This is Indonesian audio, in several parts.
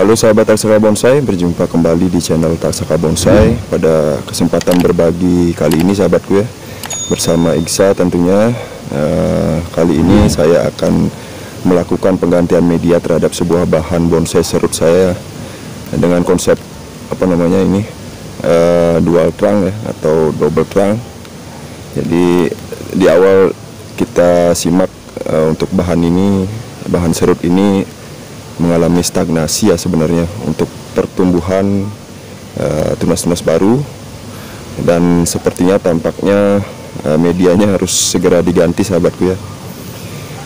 Halo sahabat Taksaka Bonsai, berjumpa kembali di channel Taksaka Bonsai. Pada kesempatan berbagi kali ini sahabatku ya, bersama Iksa tentunya. Kali ini saya akan melakukan penggantian media terhadap sebuah bahan bonsai serut saya dengan konsep dual trunk ya, atau double trunk. Jadi di awal kita simak untuk bahan serut ini mengalami stagnasi ya sebenarnya untuk pertumbuhan tunas-tunas baru, dan sepertinya tampaknya medianya harus segera diganti sahabatku ya,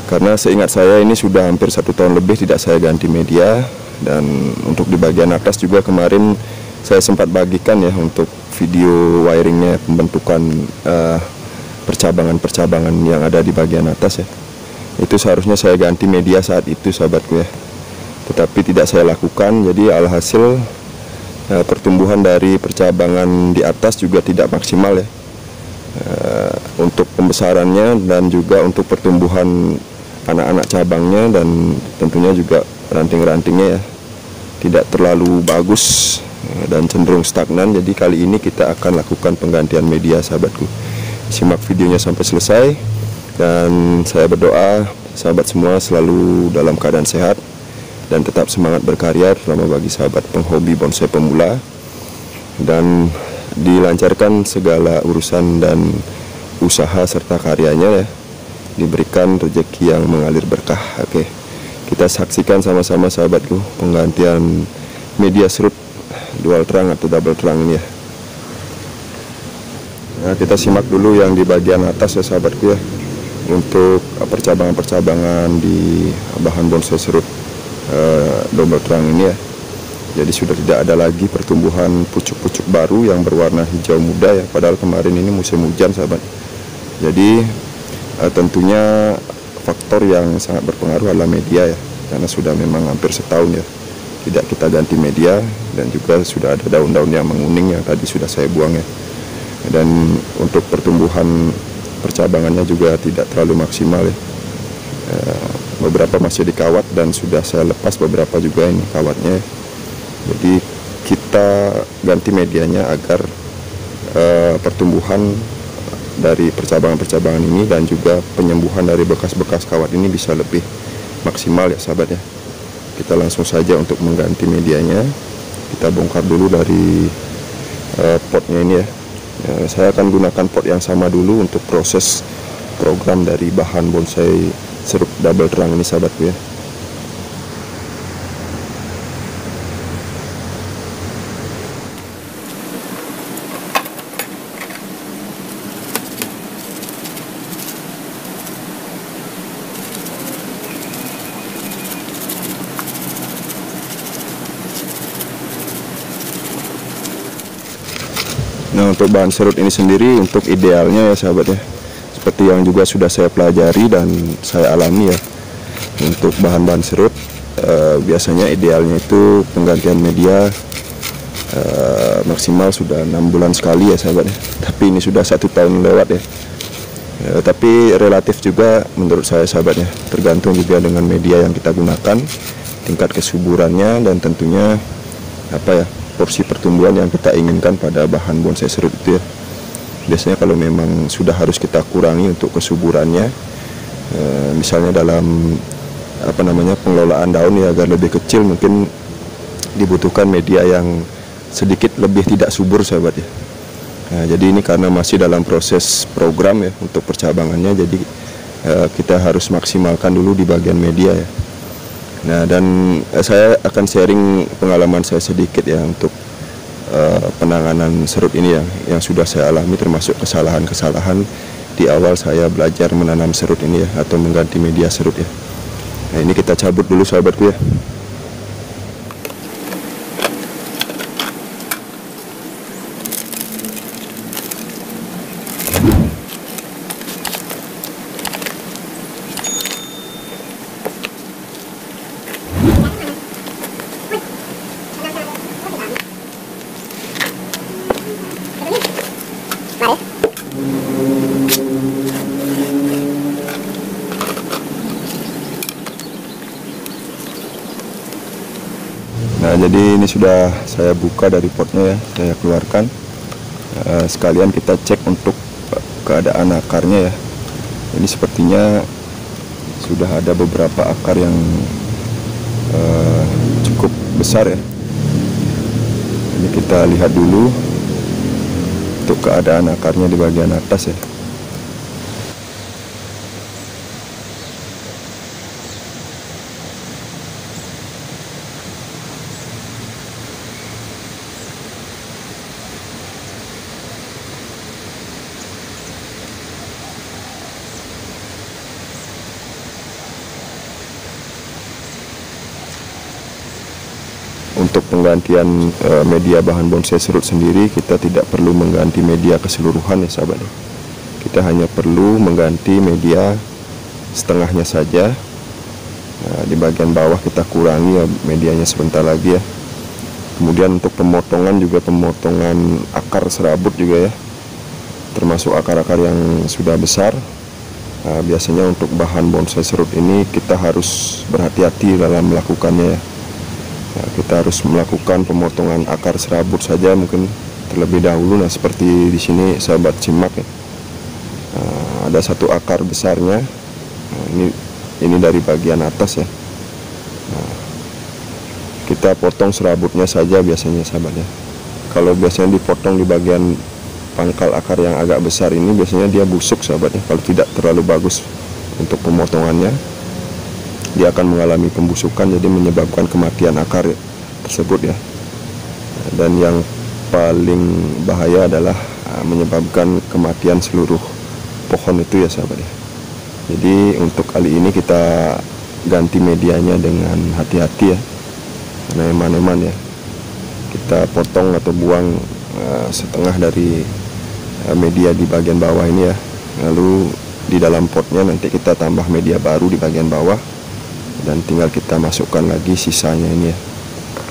karena seingat saya ini sudah hampir 1 tahun lebih tidak saya ganti media. Dan untuk di bagian atas juga kemarin saya sempat bagikan ya untuk video wiringnya, pembentukan percabangan-percabangan yang ada di bagian atas ya. Itu seharusnya saya ganti media saat itu sahabatku ya, tetapi tidak saya lakukan. Jadi alhasil pertumbuhan dari percabangan di atas juga tidak maksimal ya, untuk pembesarannya dan juga untuk pertumbuhan anak-anak cabangnya, dan tentunya juga ranting-rantingnya ya tidak terlalu bagus dan cenderung stagnan. Jadi kali ini kita akan lakukan penggantian media sahabatku. Simak videonya sampai selesai, dan saya berdoa sahabat semua selalu dalam keadaan sehat dan tetap semangat berkarya, terutama bagi sahabat penghobi bonsai pemula, dan dilancarkan segala urusan dan usaha serta karyanya ya, diberikan rezeki yang mengalir berkah. Oke, kita saksikan sama-sama sahabatku penggantian media serut dual trunk atau double trunk ini ya. Nah, kita simak dulu yang di bagian atas ya sahabatku ya, untuk percabangan-percabangan di bahan bonsai serut double trunk ini ya. Jadi sudah tidak ada lagi pertumbuhan pucuk-pucuk baru yang berwarna hijau muda ya, padahal kemarin ini musim hujan sahabat. Jadi tentunya faktor yang sangat berpengaruh adalah media ya, karena sudah memang hampir setahun ya tidak kita ganti media, dan juga sudah ada daun-daun yang menguning yang tadi sudah saya buang ya. Dan untuk pertumbuhan percabangannya juga tidak terlalu maksimal ya. Beberapa masih dikawat dan sudah saya lepas beberapa juga ini kawatnya. Jadi kita ganti medianya agar pertumbuhan dari percabangan-percabangan ini dan juga penyembuhan dari bekas-bekas kawat ini bisa lebih maksimal ya sahabat ya. Kita langsung saja untuk mengganti medianya. Kita bongkar dulu dari potnya ini ya. Saya akan gunakan pot yang sama dulu untuk proses program dari bahan bonsai serut double trunk ini sahabatku ya. Nah, untuk bahan serut ini sendiri untuk idealnya ya sahabat ya, seperti yang juga sudah saya pelajari dan saya alami ya, untuk bahan-bahan serut biasanya idealnya itu penggantian media maksimal sudah 6 bulan sekali ya sahabat ya. Tapi ini sudah 1 tahun lewat ya. Tapi relatif juga menurut saya sahabat ya, tergantung juga dengan media yang kita gunakan, tingkat kesuburannya, dan tentunya porsi pertumbuhan yang kita inginkan pada bahan bonsai serut itu ya. Biasanya kalau memang sudah harus kita kurangi untuk kesuburannya, misalnya dalam pengelolaan daun ya, agar lebih kecil mungkin dibutuhkan media yang sedikit lebih tidak subur sahabat ya. Nah, jadi ini karena masih dalam proses program ya untuk percabangannya, jadi kita harus maksimalkan dulu di bagian media ya. Nah, dan saya akan sharing pengalaman saya sedikit ya untuk penanganan serut ini yang sudah saya alami, termasuk kesalahan-kesalahan di awal saya belajar menanam serut ini ya, atau mengganti media serut ya. Nah, ini kita cabut dulu sahabatku ya. Nah, jadi ini sudah saya buka dari potnya ya, saya keluarkan. Sekalian kita cek untuk keadaan akarnya ya. Ini sepertinya sudah ada beberapa akar yang cukup besar ya. Ini kita lihat dulu untuk keadaan akarnya di bagian atas ya. Untuk penggantian media bahan bonsai serut sendiri, kita tidak perlu mengganti media keseluruhan ya sahabat. Kita hanya perlu mengganti media setengahnya saja. Nah, di bagian bawah kita kurangi ya medianya sebentar lagi ya. Kemudian untuk pemotongan juga, pemotongan akar serabut juga ya, termasuk akar-akar yang sudah besar. Nah, biasanya untuk bahan bonsai serut ini kita harus berhati-hati dalam melakukannya ya. Nah, kita harus melakukan pemotongan akar serabut saja mungkin terlebih dahulu. Nah, seperti di sini sahabat simak ya. Nah, ada satu akar besarnya. Nah, ini dari bagian atas ya. Nah, kita potong serabutnya saja biasanya sahabat ya. Kalau biasanya dipotong di bagian pangkal akar yang agak besar ini, biasanya dia busuk sahabat ya. Kalau tidak terlalu bagus untuk pemotongannya, dia akan mengalami pembusukan, jadi menyebabkan kematian akar tersebut ya. Dan yang paling bahaya adalah menyebabkan kematian seluruh pohon itu ya sahabat ya. Jadi untuk kali ini kita ganti medianya dengan hati-hati ya, karena eman-eman ya. Kita potong atau buang setengah dari media di bagian bawah ini ya. Lalu di dalam potnya nanti kita tambah media baru di bagian bawah, dan tinggal kita masukkan lagi sisanya ini ya.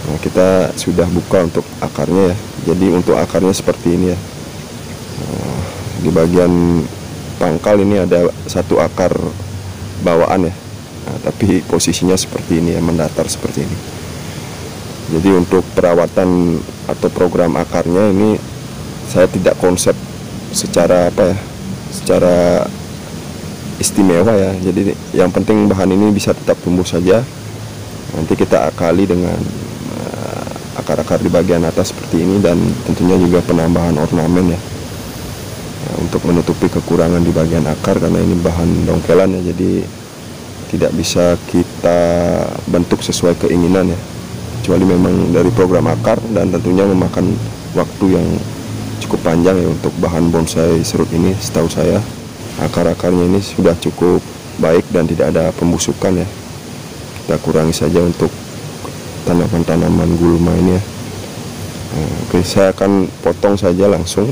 Nah, kita sudah buka untuk akarnya ya. Jadi untuk akarnya seperti ini ya. Nah, di bagian pangkal ini ada satu akar bawaan ya. Nah, tapi posisinya seperti ini ya, mendatar seperti ini. Jadi untuk perawatan atau program akarnya ini saya tidak konsep secara apa ya, secara istimewa ya. Jadi yang penting bahan ini bisa tetap tumbuh saja. Nanti kita akali dengan akar-akar di bagian atas seperti ini, dan tentunya juga penambahan ornamen ya, untuk menutupi kekurangan di bagian akar, karena ini bahan dongkelan ya, jadi tidak bisa kita bentuk sesuai keinginan ya, kecuali memang dari program akar, dan tentunya memakan waktu yang cukup panjang ya untuk bahan bonsai serut ini. Setahu saya akar-akarnya ini sudah cukup baik dan tidak ada pembusukan ya. Kita kurangi saja untuk tanaman-tanaman gulma ini ya. Oke, saya akan potong saja langsung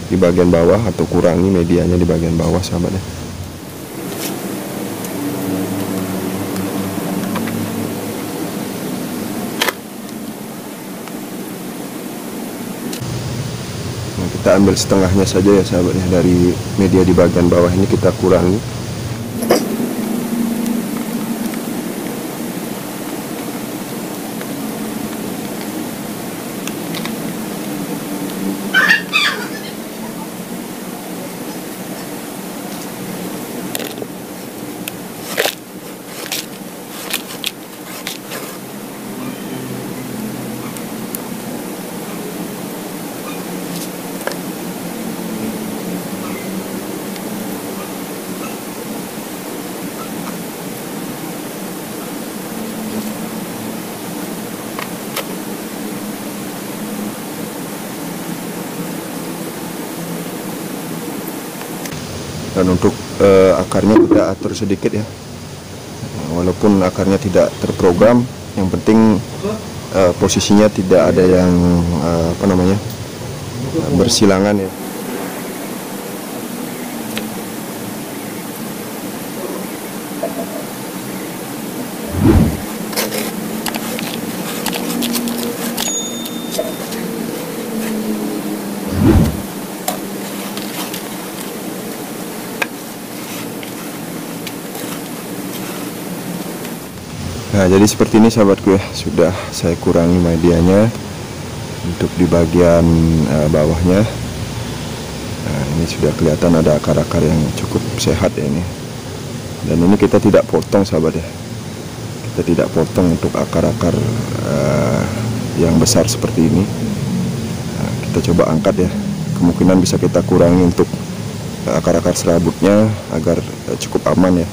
di bagian bawah, atau kurangi medianya di bagian bawah sahabat ya. Nah, kita ambil setengahnya saja ya sahabat ya, dari media di bagian bawah ini kita kurangi. Dan untuk akarnya kita atur sedikit ya, walaupun akarnya tidak terprogram, yang penting posisinya tidak ada yang bersilangan ya. Nah, jadi seperti ini sahabatku ya, sudah saya kurangi medianya untuk di bagian bawahnya. Nah, ini sudah kelihatan ada akar-akar yang cukup sehat ya ini. Dan ini kita tidak potong sahabat ya, kita tidak potong untuk akar-akar yang besar seperti ini. Nah, kita coba angkat ya, kemungkinan bisa kita kurangi untuk akar-akar serabutnya agar cukup aman ya.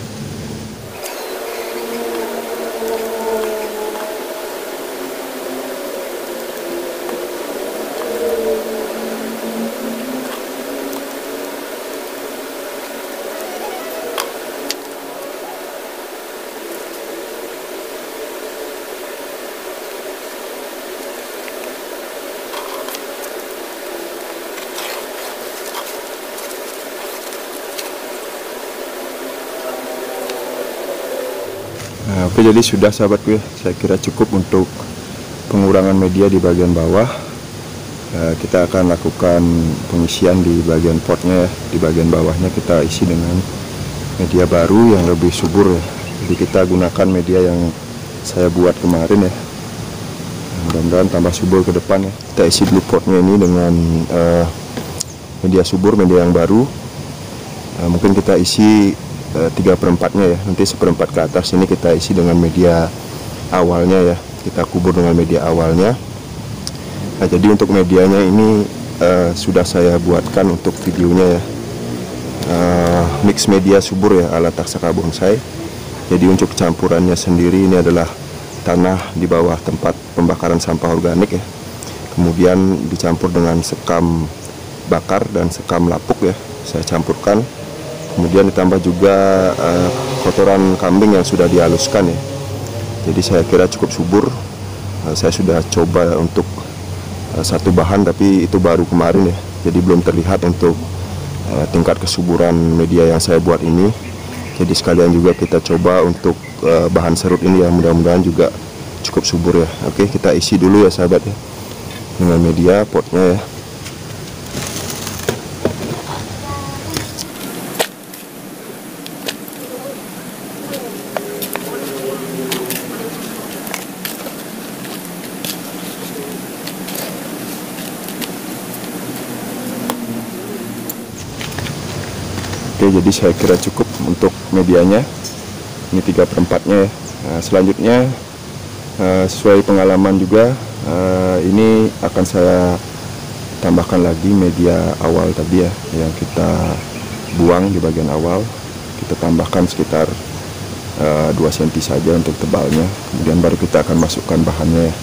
Nah, oke, jadi sudah sahabatku ya, saya kira cukup untuk pengurangan media di bagian bawah. Kita akan lakukan pengisian di bagian potnya ya. Di bagian bawahnya kita isi dengan media baru yang lebih subur ya. Jadi kita gunakan media yang saya buat kemarin ya. Mudah-mudahan tambah subur ke depan ya. Kita isi dulu potnya ini dengan media subur, media yang baru. Mungkin kita isi 3/4-nya ya, nanti 1/4 ke atas ini kita isi dengan media awalnya ya, kita kubur dengan media awalnya. Nah, jadi untuk medianya ini sudah saya buatkan untuk videonya ya, mix media subur ya ala Taksaka Bonsai. Jadi untuk campurannya sendiri ini adalah tanah di bawah tempat pembakaran sampah organik ya, kemudian dicampur dengan sekam bakar dan sekam lapuk ya, saya campurkan. Kemudian ditambah juga kotoran kambing yang sudah dihaluskan ya. Jadi saya kira cukup subur. Saya sudah coba untuk satu bahan, tapi itu baru kemarin ya. Jadi belum terlihat untuk tingkat kesuburan media yang saya buat ini. Jadi sekalian juga kita coba untuk bahan serut ini ya, mudah-mudahan juga cukup subur ya. Oke, kita isi dulu ya sahabat ya, dengan media potnya ya. Oke, jadi saya kira cukup untuk medianya. Ini 3/4-nya ya. Nah, selanjutnya sesuai pengalaman juga, ini akan saya tambahkan lagi media awal tadi ya, yang kita buang di bagian awal. Kita tambahkan sekitar 2 cm saja untuk tebalnya. Kemudian baru kita akan masukkan bahannya ya.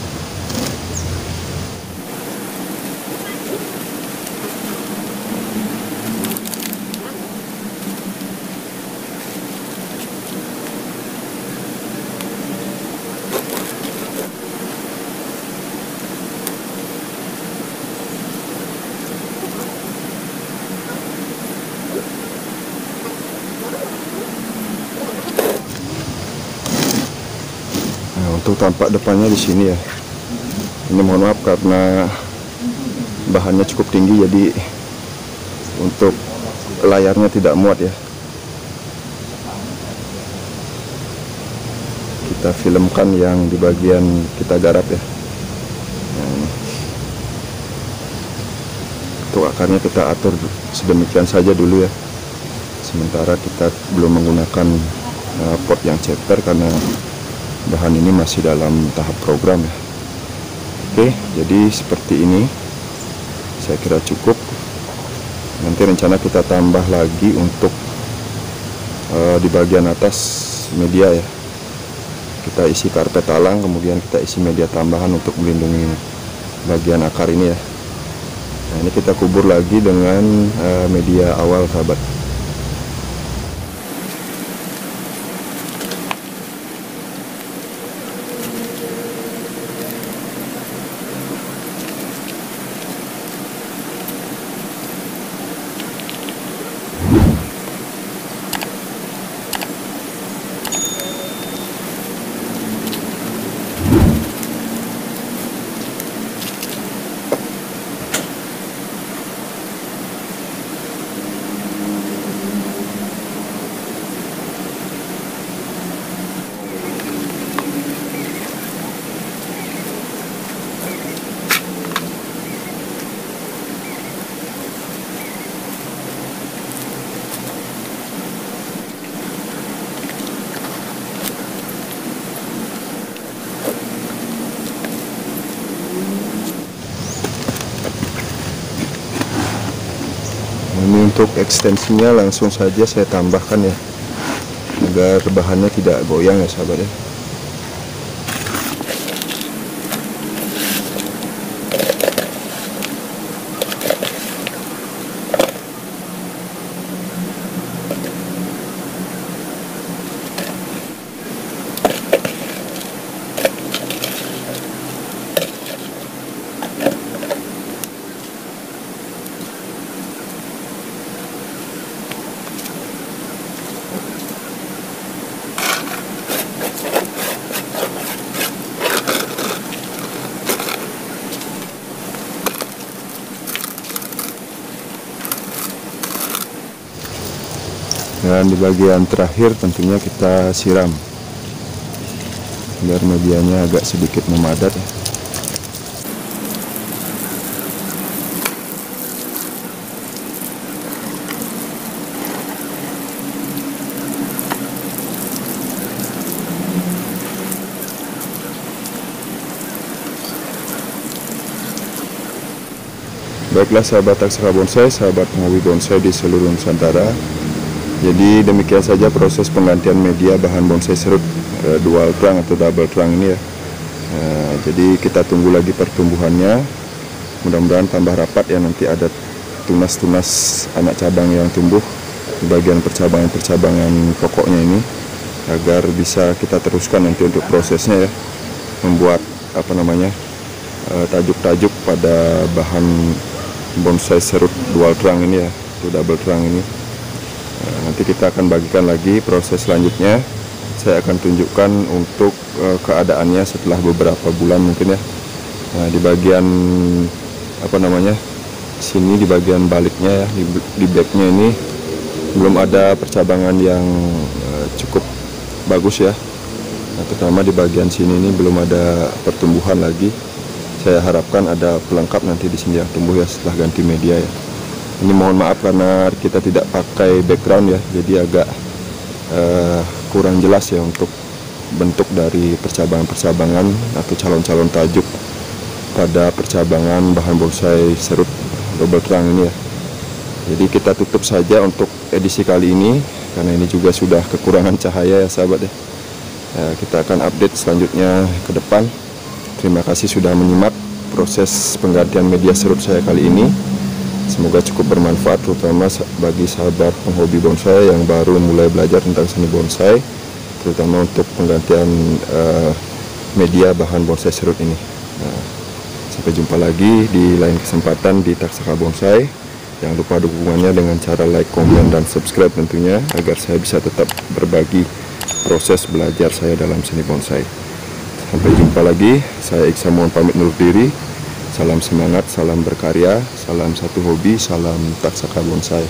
Untuk tampak depannya di sini ya. Ini mohon maaf karena bahannya cukup tinggi, jadi untuk layarnya tidak muat ya. Kita filmkan yang di bagian kita garap ya. Nah, ini. Untuk akarnya kita atur sedemikian saja dulu ya. Sementara kita belum menggunakan pot yang chapter karena bahan ini masih dalam tahap program ya. Oke, jadi seperti ini saya kira cukup. Nanti rencana kita tambah lagi untuk di bagian atas media ya. Kita isi karpet talang, kemudian kita isi media tambahan untuk melindungi bagian akar ini ya. Nah, ini kita kubur lagi dengan media awal sahabat. Untuk ekstensinya langsung saja saya tambahkan ya, agar bahannya tidak goyang ya sahabat ya. Dan di bagian terakhir tentunya kita siram biar medianya agak sedikit memadat ya. Baiklah sahabat Taksaka Bonsai, sahabat penghobi bonsai di seluruh Nusantara. Jadi demikian saja proses penggantian media bahan bonsai serut dual trunk atau double trunk ini ya. Jadi kita tunggu lagi pertumbuhannya, mudah-mudahan tambah rapat ya, nanti ada tunas-tunas anak cabang yang tumbuh di bagian percabangan-percabangan pokoknya ini, agar bisa kita teruskan nanti untuk prosesnya ya, membuat tajuk-tajuk pada bahan bonsai serut dual trunk ini ya, atau double trunk ini. Nanti kita akan bagikan lagi proses selanjutnya. Saya akan tunjukkan untuk keadaannya setelah beberapa bulan mungkin ya. Nah, di bagian sini di bagian baliknya ya, di backnya ini belum ada percabangan yang cukup bagus ya. Nah, terutama di bagian sini ini belum ada pertumbuhan lagi. Saya harapkan ada pelengkap nanti di sini yang tumbuh ya setelah ganti media ya. Ini mohon maaf karena kita tidak pakai background ya, jadi agak kurang jelas ya untuk bentuk dari percabangan-percabangan atau calon-calon tajuk pada percabangan bahan bonsai serut double trunk ini ya. Jadi kita tutup saja untuk edisi kali ini karena ini juga sudah kekurangan cahaya ya sahabat ya. Kita akan update selanjutnya ke depan. Terima kasih sudah menyimak proses penggantian media serut saya kali ini. Semoga cukup bermanfaat terutama bagi sahabat penghobi bonsai yang baru mulai belajar tentang seni bonsai, terutama untuk penggantian media bahan bonsai serut ini. Sampai jumpa lagi di lain kesempatan di Taksaka Bonsai. Jangan lupa dukungannya dengan cara like, komen, dan subscribe tentunya, agar saya bisa tetap berbagi proses belajar saya dalam seni bonsai. Sampai jumpa lagi, saya Iksan mohon pamit undur diri. Salam semangat, salam berkarya, salam satu hobi, salam Taksaka Bonsai.